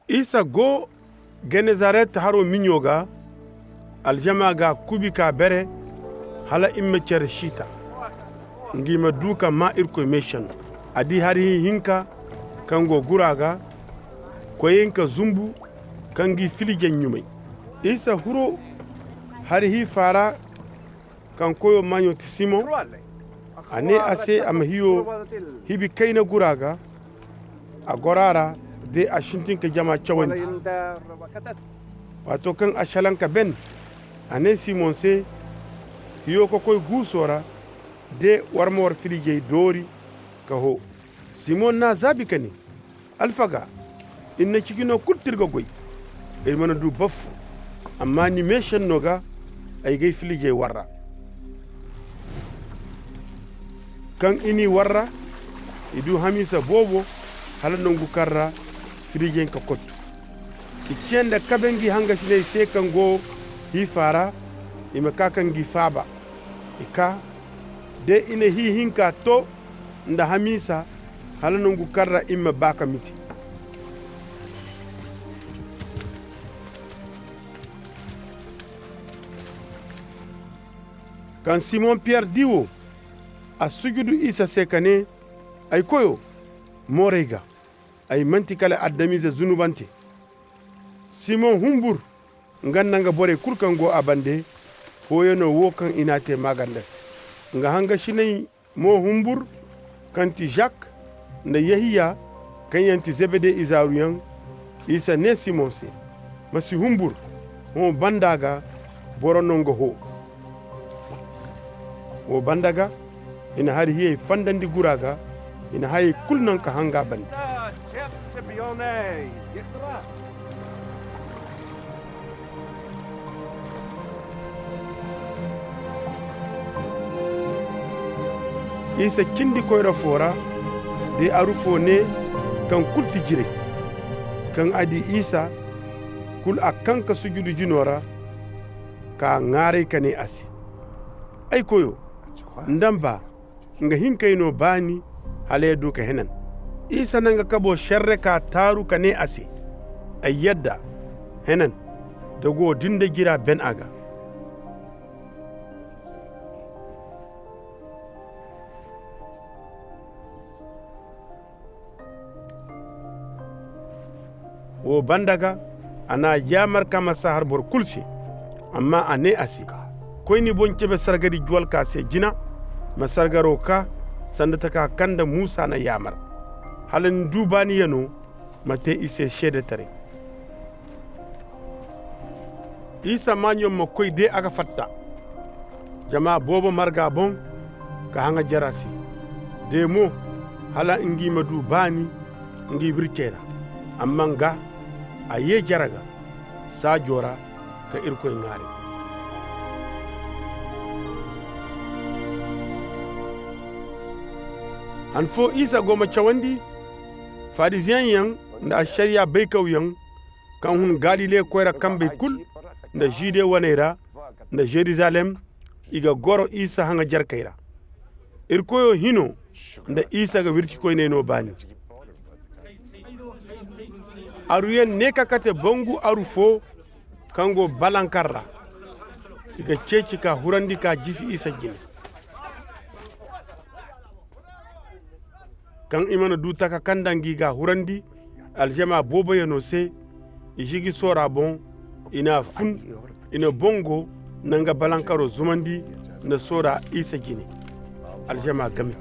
isa go genezaret haro minyoga aljama ga kubi ka bere hala imme cer shita ngima duka ma irko mission adi hari hinka kango guraga koyenka zumbu kangi filije nyumai isa huro hari hi fara kan koyo manyo tisimo ane ase ama hiyo hibi kaina guraga a gorara de a shintinka jama chawandi wato kan ashalanka ben ane simon se hiyo ko koy gusora de warmor filije dori ka ho simon na zabi kani alfaga inna cikino kultirga goy e mana du baf amma ni mission noga ay gay filije warra kan ini warra idu hamisa bobo hala nongu karra filije ka kottu ikenda kabengi hanga sine se kango hi fara ima kakangi faba ika de ina hi hinka to nda hamisa hala nongu karra imma baka miti kan Simon Pierre diwo a sujudu isa sekane ay koyo morega ay mantikala addamize zunubante Simon humbur ngannanga bore kurkango abande hoyono wokan inate maganda nga hanga shinay mo humbur kanti Jacques na Yahiya kanyanti Zebede Isauriyan isa ne Simon se masi humbur ho bandaga boronongo ho o bandaga ina hari hiye fandandi guraga ina hayi kulnan ka hanga bandi isa kindi koyra fora de arufo ne kan kulti jire kan adi isa kul akan ka sujudu jinora ka ngare kane asi ay koyo ndamba nga hinkayno bani hale duka henan isa nanga kabo sharre ka taru kane asi ay yadda henan dago dinde gira ben aga o bandaga ana yamar kama sahar bor kulsi amma ane asi koyni boncebe sargari juwal ka se jina ma sargaro ka sandata ka kanda Musa na yamar halin dubani yano mate ise shede tare isa manyo mo koy de aga fatta jama bobo marga bon ka hanga jarasi de mo hala ingi ma dubani ngi birkera amma nga aye jaraga sa jora ka irkoy ngari an fo isa goma chawandi farisiyan yang da shari'a bai kauyan kan hun galile koyra kambe kul da jide wanera da jerusalem iga goro isa hanga jarkaira irkoyo hino da isa ga wirti koyne no bani aruyen ne kakate bongu arufo kango balankarra iga ceci ka hurandi ka jisi isa jine kan imana duta ka kandangi ga hurandi aljama bobo yano se ijigi sora bon ina fun ina bongo nanga balankaro zumandi na sora isa jine aljama gami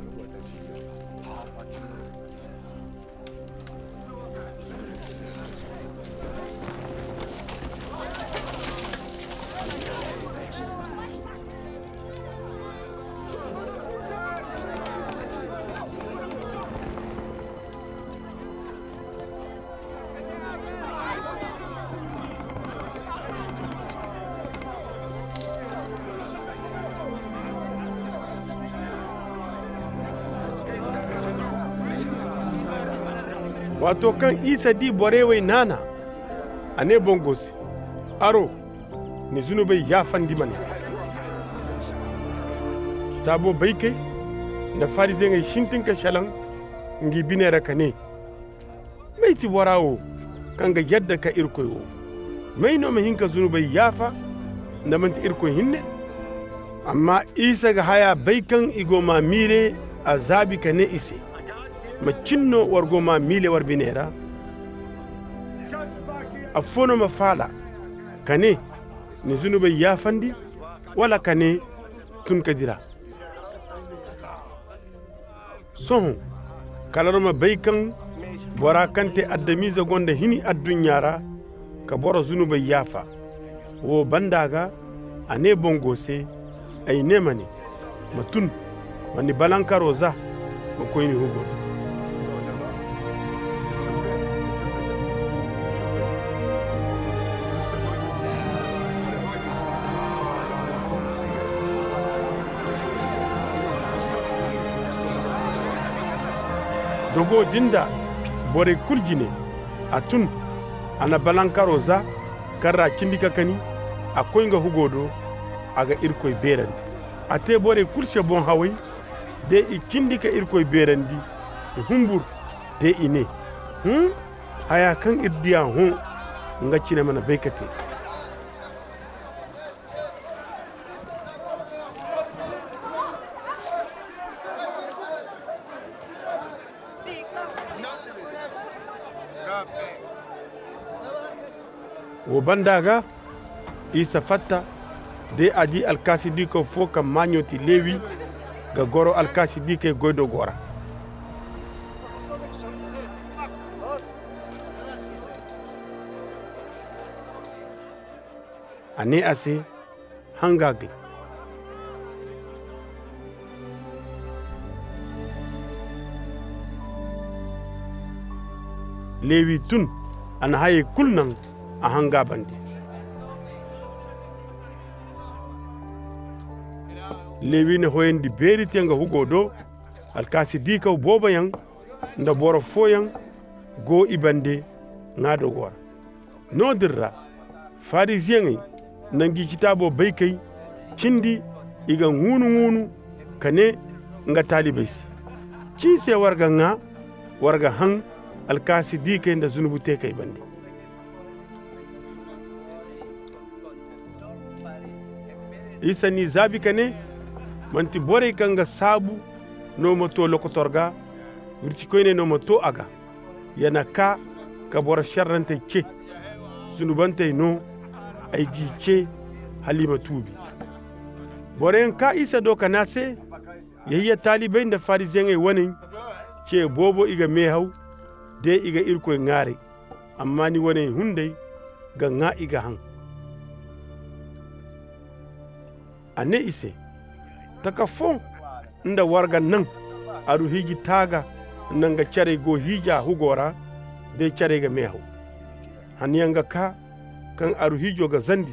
wato kan isa di borewai nana ane bongosi aro ni zunubai ya fandi mane kitabo bai kai da farizai ngai shintin ka shalan ngi binera kane mai ti borawo kanga yadda ka irkoy wo mayno ma hinka zunubai yafa ndamanta irkoy hinne amma isa ga haya baikan igo ma mire azabi ka ne ise ma cinno wargo ma mile war binera afono ma fala kane ni zunubai yafandi wala kane tun kadira son kalaroma baikan bora kante addamiza gonda hini addunyara ka bora zunubai yafa wo bandaga ane bongose ay nemani matun wani balankaro za ma koyni hugo dogo jinda bore kuljine atun ana balankaro za karra kindika kani akoy nga hugodo aga irkoy berandi ate bore kulse bon hawai de i kindika irkoy berandi humbur de ine haya kan irdiya ngacine mana baykate wo bandaga isa fatta de aji alkasidi ko fo kam mañoti lewi ga goro alkasidi ke goydo gora ane ase hangage lewi tun ana haye kulnan a hanga bandi lewi ne hoyendi berite nga hugodo alkasi di kaw boba yang nda boro foyan go ibande ngado gora nodirra farisien nangi kitabo baykay cindi iga ngunu kane nga talibesi ci se warga han alkasi di kay nda zunubu te kay bandi isa ni zabi kane manti bore kanga sabu no moto lokotorga wurti koyne no moto aga yana ka bora sharrante ke zunubante no ay gice halima tubi bore ka isa do kanase yayya talibai da farisien ay wani ke bobo iga mehaw de iga irko ngare amma ni wani hundai ga nga iga han ane ise taka fon nda warga nan aru hiji taga nanga care go hija hugora de care ga mehaw haniyanga ka kan aru hijo ga zandi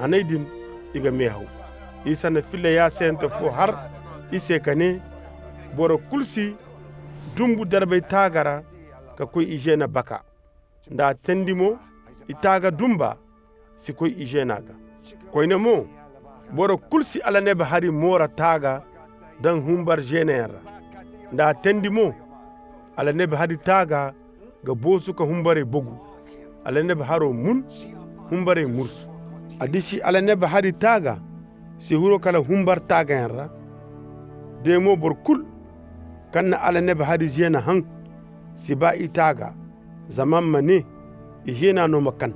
hanaydin iga mehaw isa na fille ya sente fo har ise kane boro kulsi dumbu darbe tagara ka koy ijena baka nda tendimo itaga dumba si koy ijena ga koyne mo boro kulsi ala nebe hari mora taga dan humbar jenera nda tendimo ala nebe hari taga ga bosu ka humbare bogu ala nebe haro mun humbare mursu adishi ala nebe hari taga si huro kala humbar taga yanra demo bor kul kanna ala nebe hari jena han si ba itaga zaman mane ijena no makan